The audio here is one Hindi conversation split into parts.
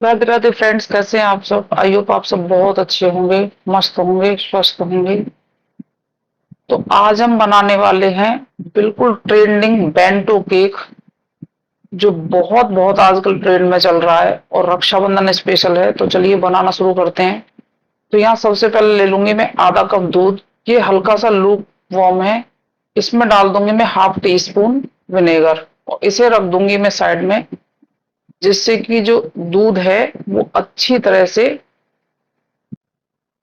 राधे राधे फ्रेंड्स, कैसे हैं आप सब। आई होप आप सब बहुत अच्छे होंगे, मस्त होंगे, स्वस्थ होंगे। तो आज हम बनाने वाले हैं बिल्कुल ट्रेंडिंग बेंटो केक, जो बहुत बहुत आजकल ट्रेंड में चल रहा है और रक्षाबंधन स्पेशल है। तो चलिए बनाना शुरू करते हैं। तो यहाँ सबसे पहले ले लूंगी मैं आधा कप दूध। ये हल्का सा लूप वार्म है। इसमें डाल दूंगी मैं हाफ टी स्पून विनेगर और इसे रख दूंगी मैं साइड में, जिससे कि जो दूध है वो अच्छी तरह से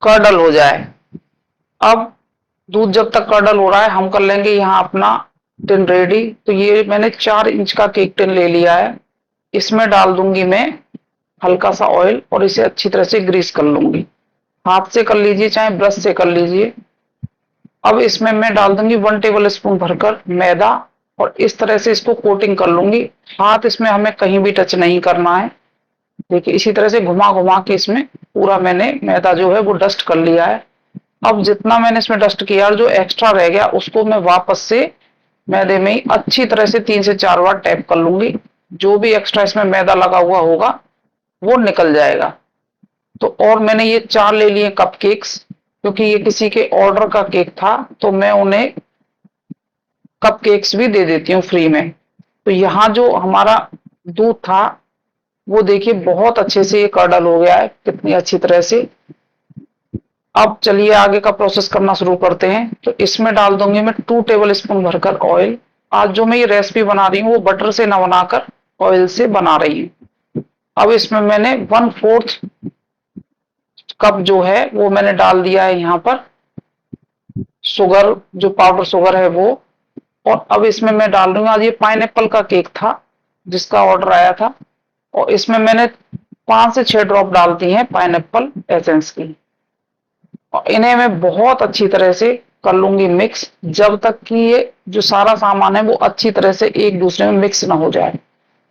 कर्डल हो जाए। अब दूध जब तक कर्डल हो रहा है, हम कर लेंगे यहाँ अपना टिन रेडी। तो ये मैंने 4 इंच का केक टिन ले लिया है। इसमें डाल दूंगी मैं हल्का सा ऑयल और इसे अच्छी तरह से ग्रीस कर लूंगी। हाथ से कर लीजिए चाहे ब्रश से कर लीजिए। अब इसमें मैं डाल दूंगी 1 टेबल स्पून भरकर मैदा और इस तरह से इसको कोटिंग कर लूंगी। हाथ इसमें हमें कहीं भी टच नहीं करना है। देखिए इसी तरह से घुमा घुमा के इसमें पूरा मैंने मैदा जो है वो डस्ट कर लिया है। अब जितना मैंने इसमें डस्ट किया और जो एक्स्ट्रा रह गया उसको मैं वापस से मैदे में ही अच्छी तरह से 3 से 4 बार टैप कर लूंगी। जो भी एक्स्ट्रा इसमें मैदा लगा हुआ होगा वो निकल जाएगा। तो और मैंने ये 4 ले लिए कप केक्स, क्योंकि ये किसी के ऑर्डर का केक था तो मैं उन्हें कप केक्स भी दे देती हूँ फ्री में। तो यहाँ जो हमारा दूध था वो देखिए बहुत अच्छे से ये कर्डल हो गया है, कितनी अच्छी तरह से। अब चलिए आगे का प्रोसेस करना शुरू करते हैं। तो इसमें डाल दूंगी मैं 2 टेबल स्पून भरकर ऑयल। आज जो मैं ये रेसिपी बना रही हूँ वो बटर से ना बनाकर ऑयल से बना रही हूँ। अब इसमें मैंने 1/4 कप जो है वो मैंने डाल दिया है यहाँ पर शुगर, जो पाउडर शुगर है वो। और अब इसमें मैं डाल दूंगा, आज ये पाइनएप्पल का केक था जिसका ऑर्डर आया था, और इसमें मैंने 5 से 6 ड्रॉप डालती हैं पाइनएप्पल एसेंस की। और इन्हें मैं बहुत अच्छी तरह से कर लूंगी मिक्स, जब तक कि ये जो सारा सामान है वो अच्छी तरह से एक दूसरे में मिक्स ना हो जाए।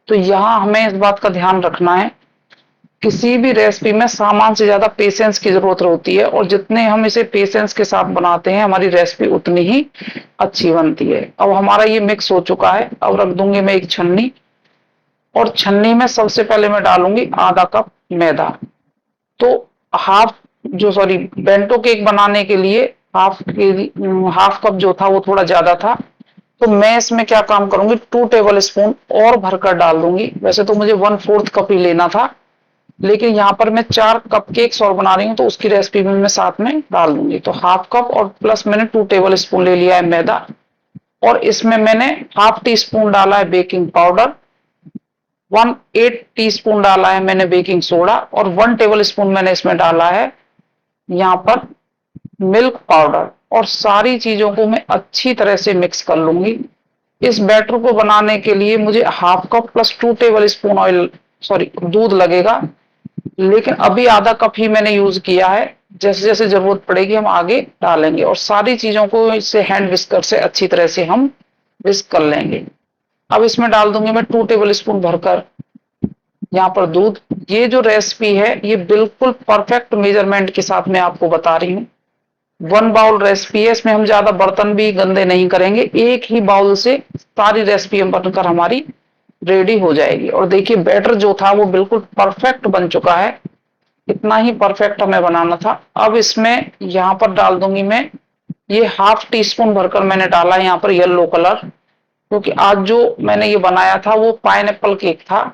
तो यहाँ हमें इस बात का ध्यान रखना है, किसी भी रेसिपी में सामान से ज्यादा पेशेंस की जरूरत होती है, और जितने हम इसे पेशेंस के साथ बनाते हैं हमारी रेसिपी उतनी ही अच्छी बनती है। अब हमारा ये मिक्स हो चुका है। अब रख दूंगी मैं एक छन्नी, और छन्नी में सबसे पहले मैं डालूंगी आधा कप मैदा। तो हाफ जो सॉरी बेंटो केक बनाने के लिए हाफ कप जो था वो थोड़ा ज्यादा था। तो मैं इसमें क्या काम करूंगी, 2 टेबल स्पून और भरकर डाल दूंगी। वैसे तो मुझे 1/4 कप ही लेना था, लेकिन यहाँ पर मैं 4 कप केक्स और बना रही हूँ तो उसकी रेसिपी में मैं साथ में डाल दूंगी। तो हाफ कप और प्लस मैंने 2 टेबल स्पून ले लिया है मैदा। और इसमें मैंने हाफ टी स्पून डाला है बेकिंग पाउडर, 1/8 टीस्पून डाला है मैंने बेकिंग सोडा, और 1 टेबल स्पून मैंने इसमें डाला है यहाँ पर मिल्क पाउडर। और सारी चीजों को मैं अच्छी तरह से मिक्स कर लूंगी। इस बैटर को बनाने के लिए मुझे half cup plus 2 table spoon oil sorry दूध लगेगा, लेकिन अभी आधा कप ही मैंने यूज किया है। जैसे जैसे जरूरत पड़ेगी हम आगे डालेंगे, और सारी चीजों को इससे हैंड विस्कर से अच्छी तरह से हम विस्क कर लेंगे। अब इसमें डाल दूंगी मैं 2 टेबल स्पून भरकर यहाँ पर दूध। ये जो रेसिपी है ये बिल्कुल परफेक्ट मेजरमेंट के साथ मैं आपको बता रही हूँ। 1 बाउल रेसिपी है, इसमें हम ज्यादा बर्तन भी गंदे नहीं करेंगे। एक ही बाउल से सारी रेसिपी बनकर हमारी रेडी हो जाएगी। और देखिए बैटर जो था वो बिल्कुल परफेक्ट बन चुका है। इतना ही परफेक्ट हमें बनाना था। अब इसमें यहाँ पर डाल दूंगी मैं ये हाफ टी स्पून भरकर मैंने डाला है यहाँ पर येलो कलर, क्योंकि आज जो मैंने ये बनाया था वो पाइनएप्पल केक था।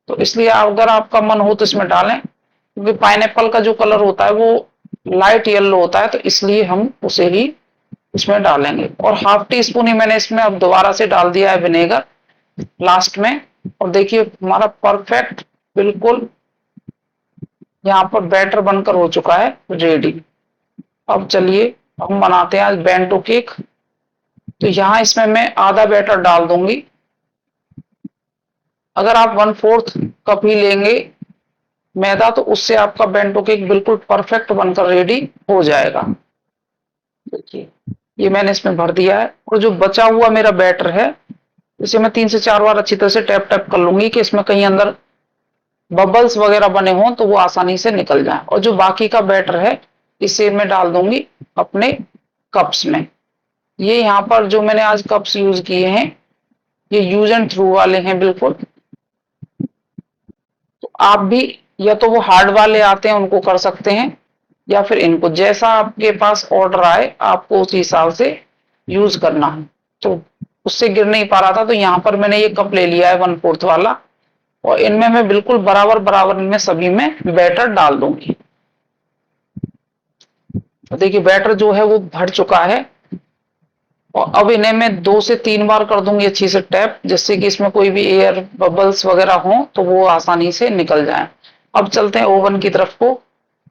तो इसलिए अगर आपका मन हो तो इसमें डालें, क्योंकि पाइनएप्पल का जो कलर होता है वो लाइट येलो होता है, तो इसलिए हम उसे ही इसमें डालेंगे। और हाफ टी स्पून ही मैंने इसमें अब दोबारा से डाल दिया है विनेगर लास्ट में। और देखिए हमारा परफेक्ट बिल्कुल यहाँ पर बैटर बनकर हो चुका है रेडी। अब चलिए हम बनाते हैं आज बेंटो केक। तो यहाँ इसमें मैं आधा बैटर डाल दूंगी। अगर आप 1/4 कप ही लेंगे मैदा तो उससे आपका बेंटो केक बिल्कुल परफेक्ट बनकर रेडी हो जाएगा। देखिए ये मैंने इसमें भर दिया है, और जो बचा हुआ मेरा बैटर है इसे मैं 3 से 4 बार अच्छी तरह से टैप टैप कर लूंगी कि इसमें कहीं अंदर बबल्स वगैरह बने हों तो वो आसानी से निकल जाए। और जो बाकी का बैटर है इसे मैं डाल दूंगी अपने कप्स में। ये यहाँ पर जो मैंने आज कप्स यूज किए हैं ये यूज एंड थ्रू वाले हैं बिल्कुल। तो आप भी या तो वो हार्ड वाले आते हैं उनको कर सकते हैं, या फिर इनको, जैसा आपके पास ऑर्डर आए आपको उस हिसाब से यूज करना है। तो उससे गिर नहीं पा रहा था, तो यहाँ पर मैंने ये कप ले लिया है 1/4 वाला, और इनमें मैं बिल्कुल बराबर बराबर इनमें सभी में बैटर डाल दूंगी। तो देखिए बैटर जो है वो भर चुका है, और अब इन्हें मैं 2 से 3 बार कर दूंगी अच्छी से टैप, जिससे कि इसमें कोई भी एयर बबल्स वगैरह हो तो वो आसानी से निकल जाए। अब चलते हैं ओवन की तरफ को।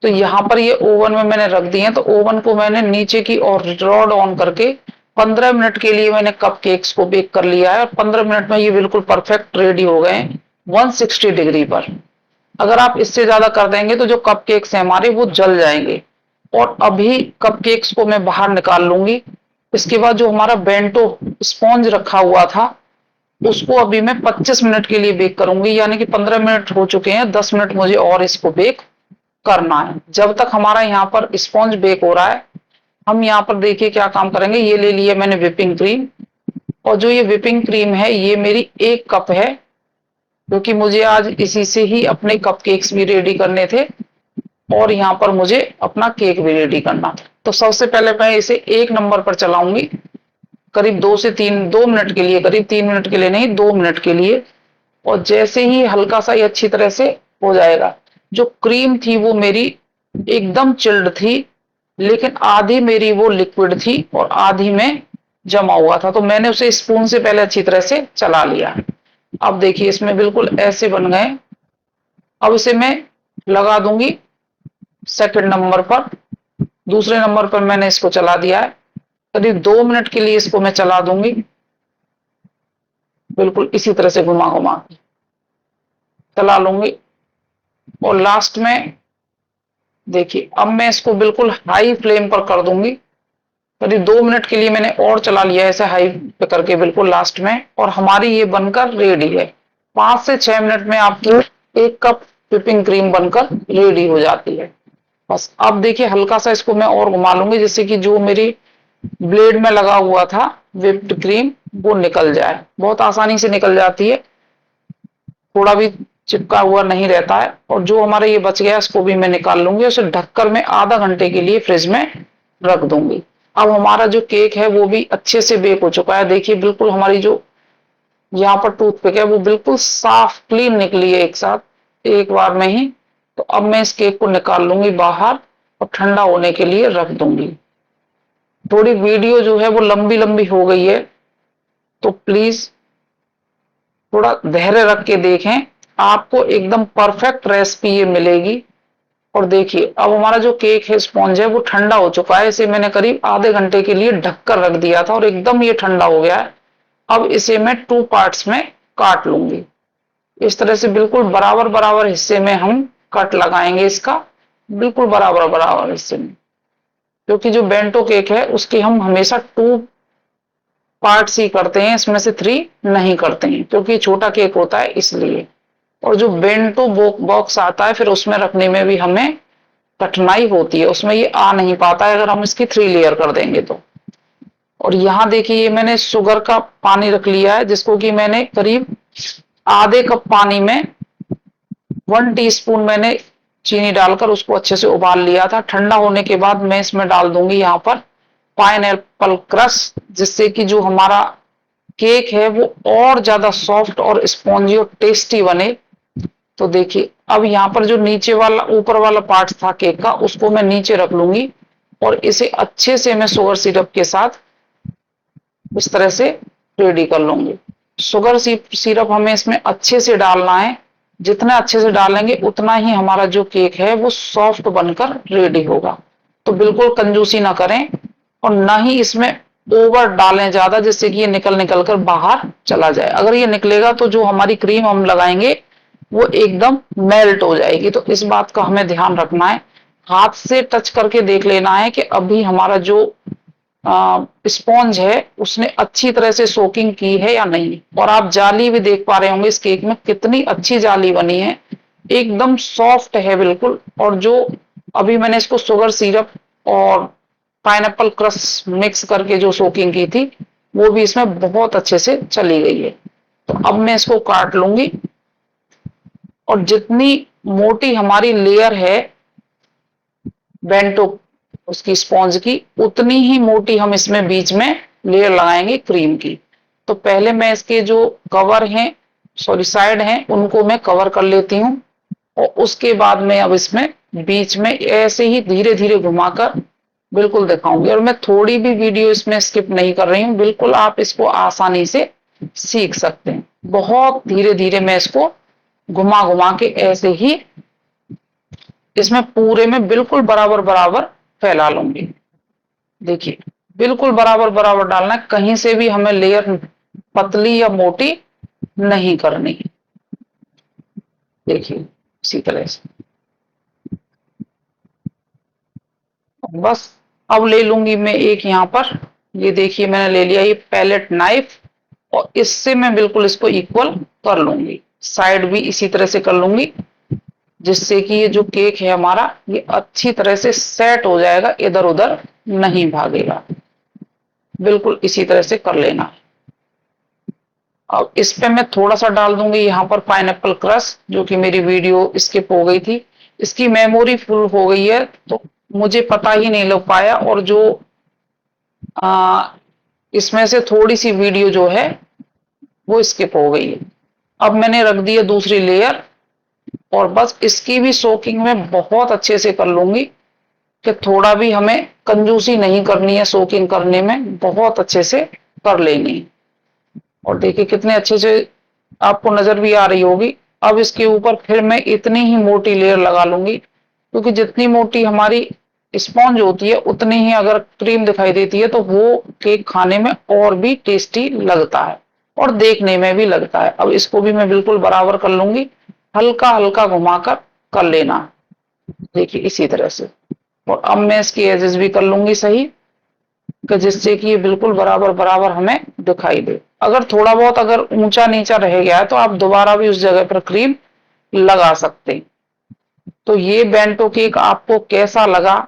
तो यहाँ पर ये ओवन में मैंने रख दिए हैं, तो ओवन को मैंने नीचे की और रॉड ऑन करके 15 मिनट के लिए मैंने कप केक्स को बेक कर लिया है, और 15 मिनट में ये बिल्कुल परफेक्ट रेडी हो गए 160 डिग्री पर। अगर आप इससे ज्यादा कर देंगे तो जो कप केक्स हैं हमारे वो जल जाएंगे। और अभी कप केक्स को मैं बाहर निकाल लूंगी। इसके बाद जो हमारा बेंटो स्पॉन्ज रखा हुआ था उसको अभी मैं 25 मिनट के लिए बेक करूंगी, यानी कि 15 मिनट हो चुके हैं, 10 मिनट मुझे और इसको बेक करना है। जब तक हमारा यहाँ पर स्पॉन्ज बेक हो रहा है, हम यहाँ पर देखिए क्या काम करेंगे। ये ले लिया मैंने विपिंग क्रीम, और जो ये विपिंग क्रीम है ये मेरी 1 कप है, क्योंकि मुझे आज इसी से ही अपने कप केक्स भी रेडी करने थे, और यहाँ पर मुझे अपना केक भी रेडी करना था। तो सबसे पहले मैं इसे 1 नंबर पर चलाऊंगी, करीब 2 से 2 मिनट के लिए, करीब 3 मिनट के लिए नहीं, 2 मिनट के लिए। और जैसे ही हल्का सा ये अच्छी तरह से हो जाएगा, जो क्रीम थी वो मेरी एकदम चिल्ड थी, लेकिन आधी मेरी वो लिक्विड थी और आधी में जमा हुआ था, तो मैंने उसे स्पून से पहले अच्छी तरह से चला लिया। अब देखिए इसमें बिल्कुल ऐसे बन गए। अब इसे मैं लगा दूंगी सेकंड नंबर पर। दूसरे नंबर पर मैंने इसको चला दिया है, करीब 2 मिनट के लिए इसको मैं चला दूंगी, बिल्कुल इसी तरह से घुमा घुमा के चला लूंगी। और लास्ट में देखिए अब मैं इसको बिल्कुल हाई फ्लेम पर कर दूंगी। करीब 2 मिनट के लिए मैंने और चला लिया है ऐसे हाई पे करके बिल्कुल लास्ट में, और हमारी ये बनकर रेडी है। 5 से 6 मिनट में आपकी 1 कप व्हिपिंग क्रीम बनकर रेडी हो जाती है। बस अब देखिए हल्का सा इसको मैं और घुमा लूंगी, जिससे कि जो मेरी ब्लेड में लगा हुआ था व्हिप्ड क्रीम वो निकल जाए। बहुत आसानी से निकल जाती है, थोड़ा भी चिपका हुआ नहीं रहता है। और जो हमारा ये बच गया इसको भी मैं निकाल लूंगी, उसे ढककर मैं आधा घंटे के लिए फ्रिज में रख दूंगी। अब हमारा जो केक है वो भी अच्छे से बेक हो चुका है। देखिए बिल्कुल हमारी जो यहाँ पर टूथपिक है वो बिल्कुल साफ क्लीन निकली है एक साथ एक बार में ही। तो अब मैं इस केक को निकाल लूंगी बाहर और ठंडा होने के लिए रख दूंगी। थोड़ी वीडियो जो है वो लंबी लंबी हो गई है, तो प्लीज थोड़ा धैर्य रख के देखें, आपको एकदम परफेक्ट रेसिपी ये मिलेगी। और देखिए अब हमारा जो केक है स्पॉन्ज है वो ठंडा हो चुका है। इसे मैंने करीब आधे घंटे के लिए ढककर रख दिया था और एकदम ये ठंडा हो गया है। अब इसे मैं 2 पार्ट्स में काट लूंगी। इस तरह से बिल्कुल बराबर बराबर हिस्से में हम कट लगाएंगे इसका, बिल्कुल बराबर बराबर हिस्से में, क्योंकि जो बेंटो केक है उसके हम हमेशा 2 पार्ट्स ही करते हैं, इसमें से 3 नहीं करते हैं, क्योंकि छोटा केक होता है इसलिए। और जो बेंटो बॉक्स आता है फिर उसमें रखने में भी हमें कठिनाई होती है, उसमें ये आ नहीं पाता है अगर हम इसकी 3 लेयर कर देंगे तो। और यहाँ देखिए ये मैंने शुगर का पानी रख लिया है, जिसको कि मैंने करीब आधे कप पानी में 1 टीस्पून मैंने चीनी डालकर उसको अच्छे से उबाल लिया था। ठंडा होने के बाद मैं इसमें डाल दूंगी यहाँ पर पाइनएप्पल क्रश, जिससे कि जो हमारा केक है वो और ज्यादा सॉफ्ट और स्पॉन्जी और टेस्टी बने। तो देखिए अब यहाँ पर जो नीचे वाला ऊपर वाला पार्ट था केक का उसको मैं नीचे रख लूंगी, और इसे अच्छे से मैं शुगर सिरप के साथ इस तरह से रेडी कर लूंगी। शुगर सिरप हमें इसमें अच्छे से डालना है, जितना अच्छे से डालेंगे उतना ही हमारा जो केक है वो सॉफ्ट बनकर रेडी होगा। तो बिल्कुल कंजूसी ना करें और ना ही इसमें ओवर डालें ज्यादा, जिससे कि ये निकल निकल कर बाहर चला जाए। अगर ये निकलेगा तो जो हमारी क्रीम हम लगाएंगे वो एकदम मेल्ट हो जाएगी। तो इस बात का हमें ध्यान रखना है, हाथ से टच करके देख लेना है कि अभी हमारा जो स्पॉन्ज है उसने अच्छी तरह से सोकिंग की है या नहीं। और आप जाली भी देख पा रहे होंगे इस केक में कितनी अच्छी जाली बनी है, एकदम सॉफ्ट है बिल्कुल। और जो अभी मैंने इसको शुगर सिरप और पाइनएप्पल क्रश मिक्स करके जो सोकिंग की थी वो भी इसमें बहुत अच्छे से चली गई है। तो अब मैं इसको काट लूंगी, और जितनी मोटी हमारी लेयर है बेंटो उसकी स्पॉन्ज की, उतनी ही मोटी हम इसमें बीच में लेयर लगाएंगे क्रीम की। तो पहले मैं इसके जो कवर हैं, सॉरी साइड हैं, उनको मैं कवर कर लेती हूँ और उसके बाद में अब इसमें बीच में ऐसे ही धीरे धीरे घुमाकर बिल्कुल दिखाऊंगी। और मैं थोड़ी भी वीडियो इसमें स्किप नहीं कर रही हूँ, बिल्कुल आप इसको आसानी से सीख सकते हैं। बहुत धीरे धीरे मैं इसको घुमा घुमा के ऐसे ही इसमें पूरे में बिल्कुल बराबर बराबर फैला लूंगी। देखिए बिल्कुल बराबर बराबर डालना है, कहीं से भी हमें लेयर पतली या मोटी नहीं करनी है। देखिए इसी तरह से बस। अब ले लूंगी मैं एक यहां पर, ये देखिए मैंने ले लिया ये पैलेट नाइफ, और इससे मैं बिल्कुल इसको इक्वल कर लूंगी। साइड भी इसी तरह से कर लूंगी जिससे कि ये जो केक है हमारा ये अच्छी तरह से सेट हो जाएगा, इधर उधर नहीं भागेगा। बिल्कुल इसी तरह से कर लेना। अब इस पे मैं थोड़ा सा डाल दूंगी यहाँ पर पाइनएप्पल क्रश, जो कि मेरी वीडियो स्किप हो गई थी, इसकी मेमोरी फुल हो गई है तो मुझे पता ही नहीं लग पाया, और जो आ, इसमें से थोड़ी सी वीडियो जो है वो स्किप हो गई है। अब मैंने रख दिया दूसरी लेयर, और बस इसकी भी सोकिंग में बहुत अच्छे से कर लूंगी कि थोड़ा भी हमें कंजूसी नहीं करनी है, सोकिंग करने में बहुत अच्छे से कर लेनी है। और देखिए कितने अच्छे से आपको नजर भी आ रही होगी। अब इसके ऊपर फिर मैं इतनी ही मोटी लेयर लगा लूंगी, क्योंकि जितनी मोटी हमारी स्पॉन्ज होती है उतनी ही अगर क्रीम दिखाई देती है तो वो केक खाने में और भी टेस्टी लगता है और देखने में भी लगता है। अब इसको भी मैं बिल्कुल बराबर कर लूंगी, हल्का हल्का घुमाकर कर लेना। देखिए इसी तरह से। और अब मैं इसकी एजेस भी कर लूंगी सही, कि जिससे कि ये बिल्कुल बराबर बराबर हमें दिखाई दे। अगर थोड़ा बहुत अगर ऊंचा नीचा रह गया है तो आप दोबारा भी उस जगह पर क्रीम लगा सकते हैं। तो ये बेंटो केक आपको कैसा लगा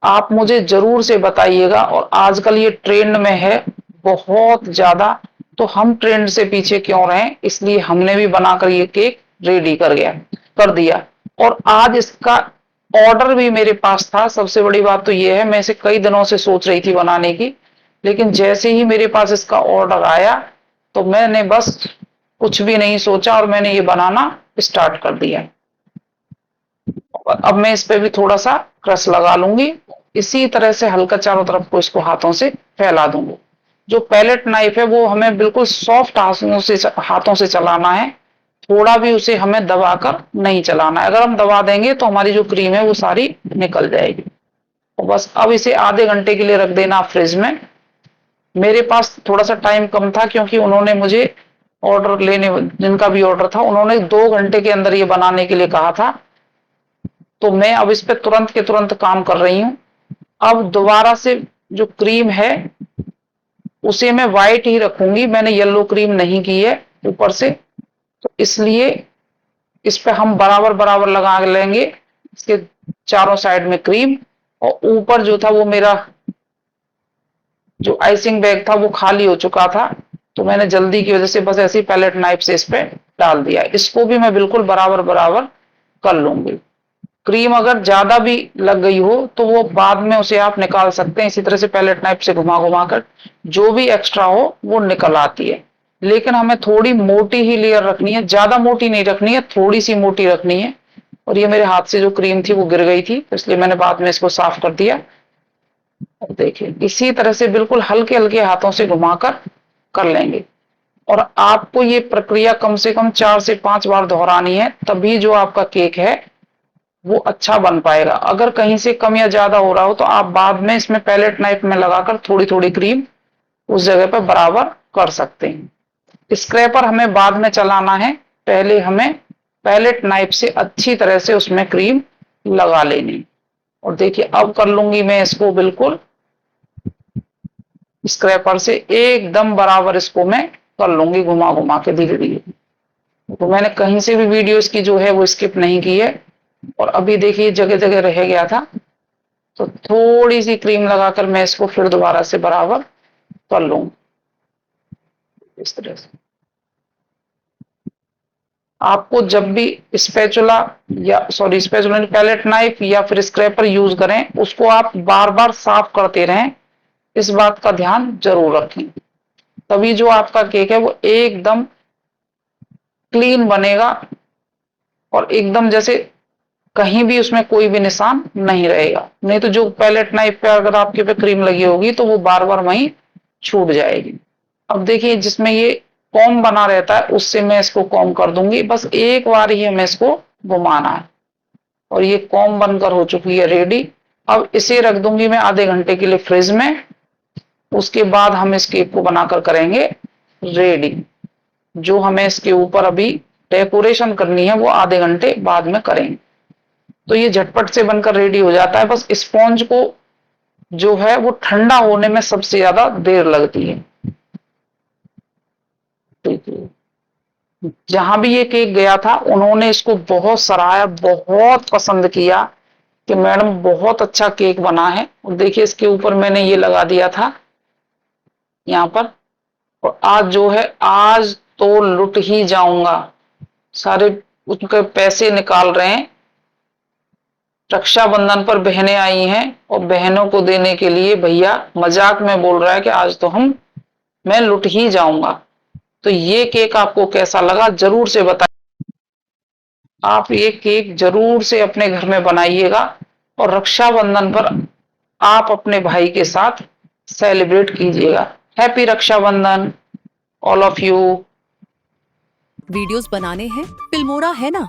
आप मुझे जरूर से बताइएगा। और आजकल ये ट्रेंड में है बहुत ज्यादा, तो हम ट्रेंड से पीछे क्यों रहे, इसलिए हमने भी बनाकर ये केक रेडी कर दिया। और आज इसका ऑर्डर भी मेरे पास था। सबसे बड़ी बात तो ये है, मैं इसे कई दिनों से सोच रही थी बनाने की, लेकिन जैसे ही मेरे पास इसका ऑर्डर आया तो मैंने बस कुछ भी नहीं सोचा और मैंने ये बनाना स्टार्ट कर दिया। और अब मैं इस पे भी थोड़ा सा क्रश लगा लूंगी, इसी तरह से हल्का चारों तरफ को इसको हाथों से फैला दूंगी। जो पैलेट नाइफ है वो हमें बिल्कुल सॉफ्ट हाथों से चलाना है, थोड़ा भी उसे हमें दबाकर नहीं चलाना है। अगर हम दबा देंगे तो हमारी जो क्रीम है वो सारी निकल जाएगी। और बस अब इसे आधे घंटे के लिए रख देना फ्रिज में। मेरे पास थोड़ा सा टाइम कम था क्योंकि उन्होंने मुझे ऑर्डर लेने, जिनका भी ऑर्डर था उन्होंने 2 घंटे के अंदर ये बनाने के लिए कहा था, तो मैं अब इस पे तुरंत के तुरंत काम कर रही हूँ। अब दोबारा से जो क्रीम है उसे मैं व्हाइट ही रखूंगी, मैंने येलो क्रीम नहीं की है ऊपर से, तो इसलिए इस पे हम बराबर बराबर लगा लेंगे इसके चारों साइड में क्रीम। और ऊपर जो था वो मेरा जो आइसिंग बैग था वो खाली हो चुका था, तो मैंने जल्दी की वजह से बस ऐसी पैलेट नाइफ से इस पे डाल दिया। इसको भी मैं बिल्कुल बराबर बराबर कर लूंगी। क्रीम अगर ज्यादा भी लग गई हो तो वो बाद में उसे आप निकाल सकते हैं, इसी तरह से पैलेट नाइफ से घुमा घुमा कर जो भी एक्स्ट्रा हो वो निकल आती है। लेकिन हमें थोड़ी मोटी ही लेयर रखनी है, ज्यादा मोटी नहीं रखनी है, थोड़ी सी मोटी रखनी है। और ये मेरे हाथ से जो क्रीम थी वो गिर गई थी, तो इसलिए मैंने बाद में इसको साफ कर दिया। देखिए इसी तरह से बिल्कुल हल्के हल्के हाथों से घुमाकर कर लेंगे। और आपको ये प्रक्रिया कम से कम 4 से 5 बार दोहरानी है, तभी जो आपका केक है वो अच्छा बन पाएगा। अगर कहीं से कम या ज्यादा हो रहा हो तो आप बाद में इसमें पैलेट नाइफ में लगाकर थोड़ी थोड़ी क्रीम उस जगह पर बराबर कर सकते हैं। स्क्रैपर हमें बाद में चलाना है, पहले हमें पैलेट नाइफ से अच्छी तरह से उसमें क्रीम लगा लेनी। और देखिए अब कर लूंगी मैं इसको बिल्कुल स्क्रैपर से एकदम बराबर, इसको मैं कर लूंगी घुमा घुमा के धीरे धीरे। तो मैंने कहीं से भी वीडियो इसकी जो है वो स्किप नहीं की है। और अभी देखिए जगह जगह रह गया था, तो थोड़ी सी क्रीम लगाकर मैं इसको फिर दोबारा से बराबर कर लूंगी इस तरह से। आपको जब भी स्पैचुला या सॉरी स्पैचुला पैलेट नाइफ या फिर स्क्रैपर यूज करें, उसको आप बार बार साफ करते रहें, इस बात का ध्यान जरूर रखें। तभी जो आपका केक है वो एकदम क्लीन बनेगा और एकदम जैसे कहीं भी उसमें कोई भी निशान नहीं रहेगा। नहीं तो जो पैलेट नाइफ पे अगर आपके पे क्रीम लगी होगी तो वो बार बार वहीं छूट जाएगी। अब देखिए जिसमें ये कॉम बना रहता है उससे मैं इसको कॉम कर दूंगी, बस एक बार ही हमें इसको घुमाना है और ये कॉम बनकर हो चुकी है रेडी। अब इसे रख दूंगी मैं आधे घंटे के लिए फ्रिज में। उसके बाद हम इस केक को बनाकर करेंगे रेडी। जो हमें इसके ऊपर अभी डेकोरेशन करनी है वो आधे घंटे बाद में करेंगे। तो ये झटपट से बनकर रेडी हो जाता है, बस स्पॉन्ज को जो है वो ठंडा होने में सबसे ज्यादा देर लगती है। जहां भी ये केक गया था उन्होंने इसको बहुत सराहा, बहुत पसंद किया कि मैडम बहुत अच्छा केक बना है। और देखिए इसके ऊपर मैंने ये लगा दिया था यहाँ पर। और आज जो है आज तो लुट ही जाऊंगा, सारे उनके पैसे निकाल रहे हैं। रक्षाबंधन पर बहनें आई हैं और बहनों को देने के लिए भैया मजाक में बोल रहा है कि आज तो मैं लुट ही जाऊंगा। तो ये केक आपको कैसा लगा जरूर से बताइए। आप ये केक जरूर से अपने घर में बनाइएगा और रक्षाबंधन पर आप अपने भाई के साथ सेलिब्रेट कीजिएगा। Happy Rakshabandhan all of you. Videos बनाने हैं फिल्मोरा है ना।